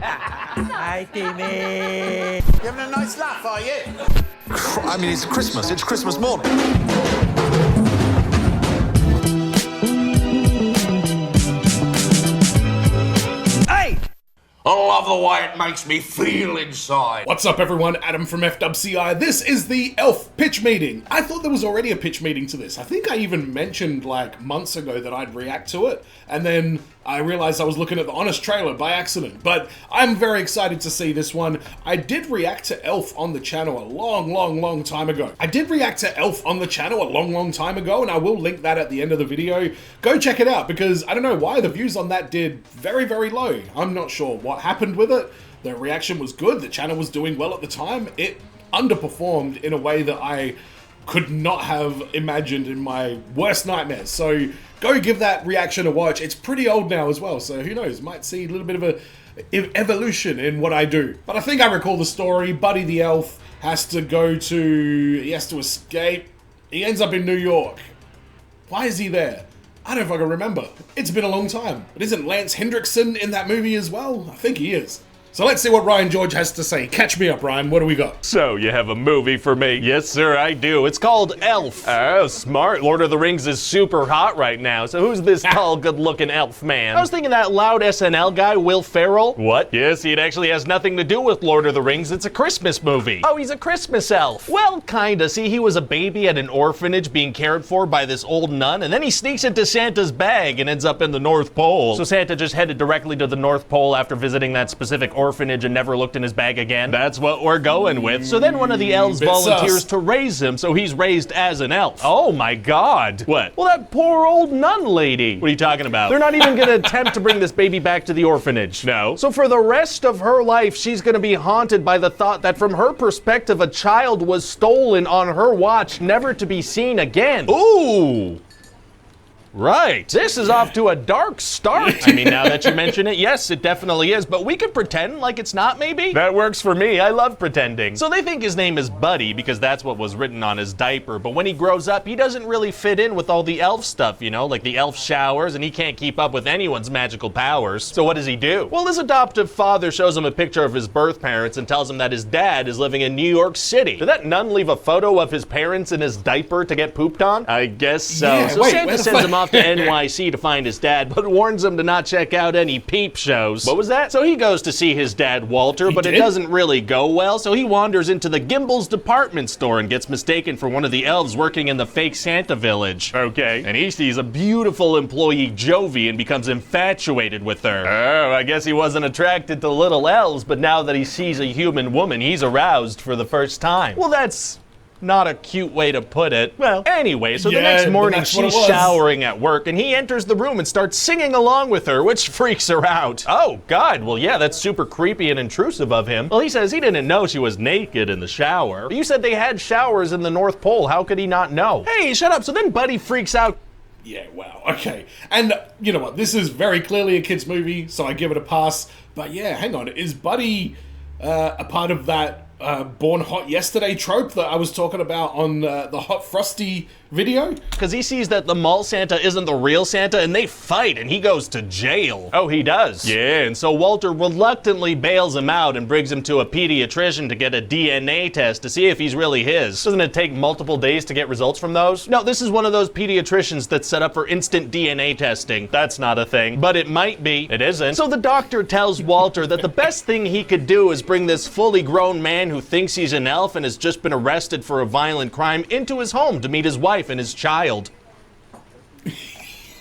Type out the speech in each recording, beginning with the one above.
Hi, Timmy. You having a nice laugh, are you? I mean, it's Christmas. It's Christmas morning. Hey! I love the way it makes me feel inside. What's up everyone, Adam from FWCI. This is the ELF pitch meeting. I thought there was already a pitch meeting to this. I think I even mentioned like months ago that I'd react to it, and then I realized I was looking at the Honest trailer by accident. But I'm very excited to see this one. I did react to ELF on the channel a long time ago. And I will link that at the end of the video. Go check it out, because I don't know why the views on that did very low. I'm not sure what happened with it. The reaction was good, the channel was doing well at the time. It underperformed in a way that I could not have imagined in my worst nightmares. So go give that reaction a watch. It's pretty old now as well, so who knows, might see a little bit of a evolution in what I do. But I think I recall the story. Buddy the elf has to escape. He ends up in New York. Why is he there? I don't fucking remember. It's been a long time. But isn't Lance Hendrickson in that movie as well? I think he is. So let's see what Ryan George has to say. Catch me up, Ryan. What do we got? So, you have a movie for me? Yes, sir, I do. It's called Elf. Oh, smart. Lord of the Rings is super hot right now. So who's this tall, good-looking elf man? I was thinking that loud SNL guy, Will Ferrell. What? Yes, it actually has nothing to do with Lord of the Rings. It's a Christmas movie. Oh, he's a Christmas elf. Well, kinda. See, he was a baby at an orphanage being cared for by this old nun, and then he sneaks into Santa's bag and ends up in the North Pole. So Santa just headed directly to the North Pole after visiting that specific orphanage and never looked in his bag again. That's what we're going with. So then one of the elves volunteers to raise him, so he's raised as an elf. Oh my god. What? Well, that poor old nun lady. What are you talking about? They're not even gonna attempt to bring this baby back to the orphanage. No. So for the rest of her life, she's gonna be haunted by the thought that from her perspective, a child was stolen on her watch, never to be seen again. Ooh. Right. This is off to a dark start. I mean, now that you mention it, yes, it definitely is, but we could pretend like it's not, maybe? That works for me. I love pretending. So they think his name is Buddy because that's what was written on his diaper, but when he grows up, he doesn't really fit in with all the elf stuff, you know, like the elf showers, and he can't keep up with anyone's magical powers. So what does he do? Well, his adoptive father shows him a picture of his birth parents and tells him that his dad is living in New York City. Did that nun leave a photo of his parents in his diaper to get pooped on? I guess so. Yeah, so wait, Santa sends him off to NYC to find his dad, but warns him to not check out any peep shows. What was that? So he goes to see his dad, Walter, but it doesn't really go well, so he wanders into the Gimbel's department store and gets mistaken for one of the elves working in the fake Santa village. Okay. And he sees a beautiful employee, Jovi, and becomes infatuated with her. Oh, I guess he wasn't attracted to little elves, but now that he sees a human woman, he's aroused for the first time. Well, that's not a cute way to put it. Well, anyway, so the next morning she's showering at work and he enters the room and starts singing along with her, which freaks her out. Oh, God, well, yeah, that's super creepy and intrusive of him. Well, he says he didn't know she was naked in the shower. But you said they had showers in the North Pole. How could he not know? Hey, shut up. So then Buddy freaks out. Yeah, wow, okay. And you know what, this is very clearly a kid's movie, so I give it a pass. But yeah, hang on, is Buddy a part of that Born Hot Yesterday trope that I was talking about on the Hot Frosty video? Because he sees that the mall Santa isn't the real Santa and they fight and he goes to jail. Oh, he does? Yeah, and so Walter reluctantly bails him out and brings him to a pediatrician to get a DNA test to see if he's really his. Doesn't it take multiple days to get results from those? No, this is one of those pediatricians that's set up for instant DNA testing. That's not a thing, but it might be. It isn't. So the doctor tells Walter that the best thing he could do is bring this fully grown man who thinks he's an elf and has just been arrested for a violent crime into his home to meet his wife and his child.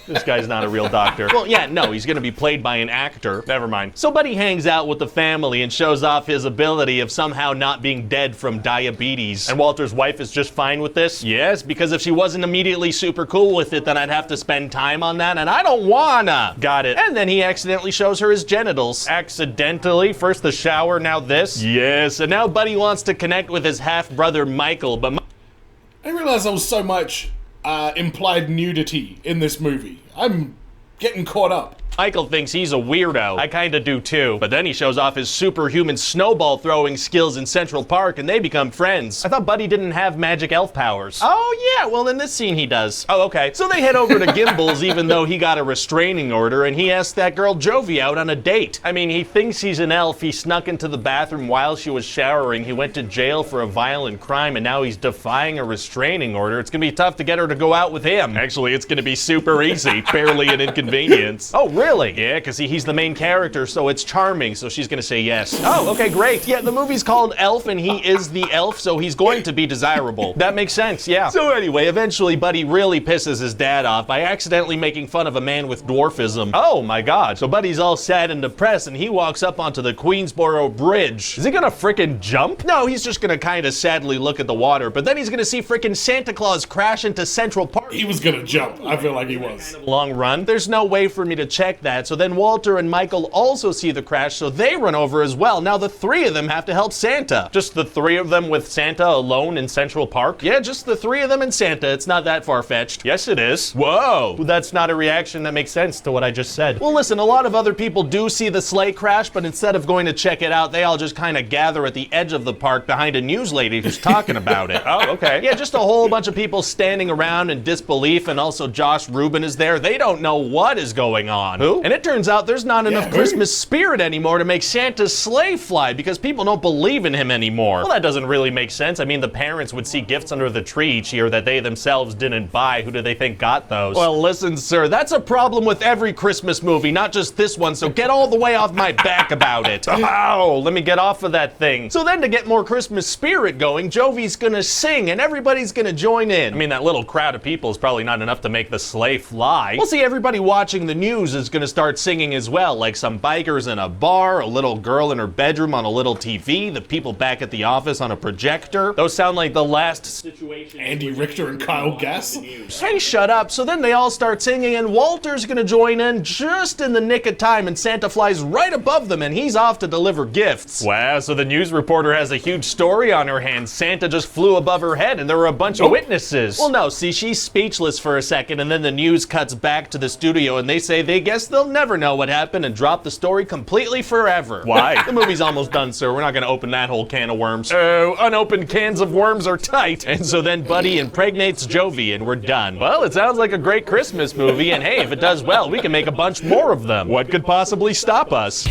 This guy's not a real doctor. Well, yeah, no, he's gonna be played by an actor. Never mind. So Buddy hangs out with the family and shows off his ability of somehow not being dead from diabetes. And Walter's wife is just fine with this? Yes, because if she wasn't immediately super cool with it, then I'd have to spend time on that, and I don't wanna. Got it. And then he accidentally shows her his genitals. Accidentally? First the shower, now this? Yes, and now Buddy wants to connect with his half-brother Michael, but I didn't realize there was so much implied nudity in this movie. I'm getting caught up. Michael thinks he's a weirdo. I kinda do too. But then he shows off his superhuman snowball throwing skills in Central Park and they become friends. I thought Buddy didn't have magic elf powers. Oh yeah, well in this scene he does. Oh okay. So they head over to Gimbel's even though he got a restraining order and he asked that girl Jovi out on a date. I mean, he thinks he's an elf. He snuck into the bathroom while she was showering. He went to jail for a violent crime and now he's defying a restraining order. It's gonna be tough to get her to go out with him. Actually, it's gonna be super easy. Barely an inconvenience. Oh really? Yeah, because he's the main character, so it's charming, so she's gonna say yes. Oh, okay, great. Yeah, the movie's called Elf and he is the elf, so he's going to be desirable. That makes sense, yeah. So anyway, eventually Buddy really pisses his dad off by accidentally making fun of a man with dwarfism. Oh my god. So Buddy's all sad and depressed and he walks up onto the Queensboro Bridge. Is he gonna frickin' jump? No, he's just gonna kinda sadly look at the water, but then he's gonna see frickin' Santa Claus crash into Central Park. He was gonna jump. I feel like he was. Long run. There's no way for me to check that, so then Walter and Michael also see the crash, so they run over as well. Now the three of them have to help Santa. Just the three of them with Santa alone in Central Park? Yeah, just the three of them and Santa. It's not that far-fetched. Yes, it is. Whoa! That's not a reaction that makes sense to what I just said. Well, listen, a lot of other people do see the sleigh crash, but instead of going to check it out, they all just kind of gather at the edge of the park behind a news lady who's talking about it. Oh, okay. Yeah, just a whole bunch of people standing around in disbelief, and also Josh Rubin is there. They don't know what is going on. Who? And it turns out there's not enough Christmas spirit anymore to make Santa's sleigh fly because people don't believe in him anymore. Well, that doesn't really make sense. I mean, the parents would see gifts under the tree each year that they themselves didn't buy. Who do they think got those? Well, listen, sir, that's a problem with every Christmas movie, not just this one, so get all the way off my back about it. Ow, let me get off of that thing. So then to get more Christmas spirit going, Jovi's gonna sing and everybody's gonna join in. I mean, that little crowd of people is probably not enough to make the sleigh fly. We'll see everybody watching the news is gonna start singing as well, like some bikers in a bar, a little girl in her bedroom on a little TV, the people back at the office on a projector. Those sound like the last situation. Andy Richter and Kyle Gass. Hey, shut up. So then they all start singing and Walter's gonna join in just in the nick of time and Santa flies right above them and he's off to deliver gifts. Wow, so the news reporter has a huge story on her hands. Santa just flew above her head and there were a bunch of witnesses. Well, no, see, she's speechless for a second and then the news cuts back to the studio and they say they guess they'll never know what happened and drop the story completely forever. Why? The movie's almost done, sir. We're not gonna open that whole can of worms. Oh, unopened cans of worms are tight. And so then Buddy impregnates Jovi and we're done. Well, it sounds like a great Christmas movie and hey, if it does well, we can make a bunch more of them. What could possibly stop us?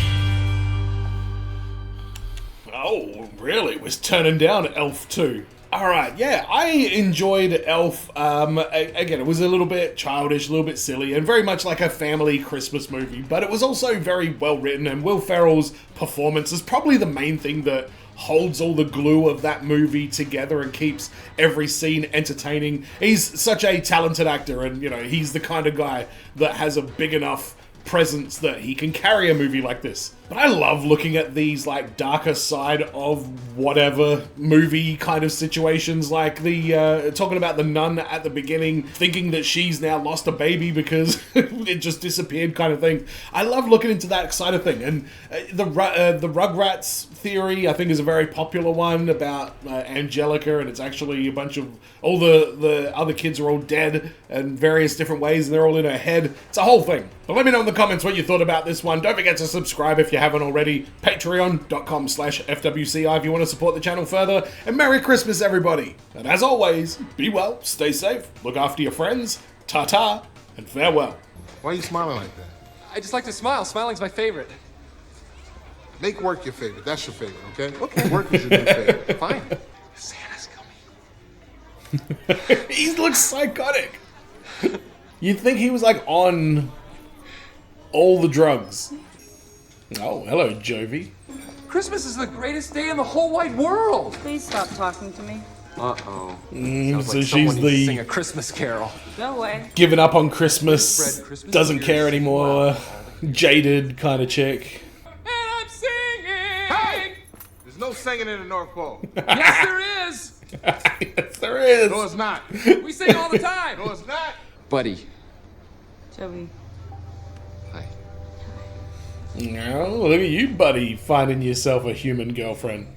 Oh, really? Was turning down Elf 2. Alright, yeah, I enjoyed Elf. Again, it was a little bit childish, a little bit silly, and very much like a family Christmas movie, but it was also very well written, and Will Ferrell's performance is probably the main thing that holds all the glue of that movie together and keeps every scene entertaining. He's such a talented actor, and, you know, he's the kind of guy that has a big enough presence that he can carry a movie like this. But I love looking at these like darker side of whatever movie kind of situations, like the talking about the nun at the beginning, thinking that she's now lost a baby because it just disappeared kind of thing. I love looking into that side of thing. And the Rugrats theory, I think, is a very popular one about Angelica, and it's actually a bunch of all the other kids are all dead in various different ways, and they're all in her head. It's a whole thing. But let me know in the comments what you thought about this one. Don't forget to subscribe if you haven't already. Patreon.com/FWCI if you want to support the channel further. And Merry Christmas, everybody. And as always, be well, stay safe, look after your friends, ta-ta, and farewell. Why are you smiling like that? I just like to smile. Smiling's my favorite. Make work your favorite. That's your favorite, okay? Okay. Work is your new favorite. Fine. Santa's coming. He looks psychotic. You'd think he was like on all the drugs. Oh, hello, Jovi. Christmas is the greatest day in the whole wide world. Please stop talking to me. Uh-oh. So Someone she's needs to the sing a Christmas carol. Go away. giving up on Christmas, Fred, Christmas doesn't is care yours. anymore, jaded kind of chick. And I'm singing. Hey! There's no singing in the North Pole. Yes, there is. Yes, there is. No, it's not. We sing all the time. No, it's not. Buddy. Joey. Hi. No, look at you, buddy, finding yourself a human girlfriend.